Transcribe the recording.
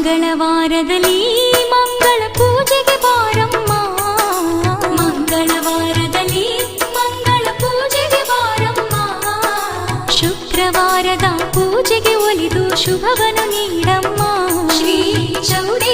ಮಂಗಳವಾರದಲ್ಲಿ ಮಂಗಳ ಪೂಜೆಗೆ ಬಾರಮ್ಮ. ಮಂಗಳವಾರದಲ್ಲಿ ಮಂಗಳ ಪೂಜೆಗೆ ಬಾರಮ್ಮ. ಶುಕ್ರವಾರದ ಪೂಜೆಗೆ ಒಲಿದು ಶುಭವನ್ನು ನೀಡಮ್ಮ. ಶ್ರೀ ಚೌಡೇ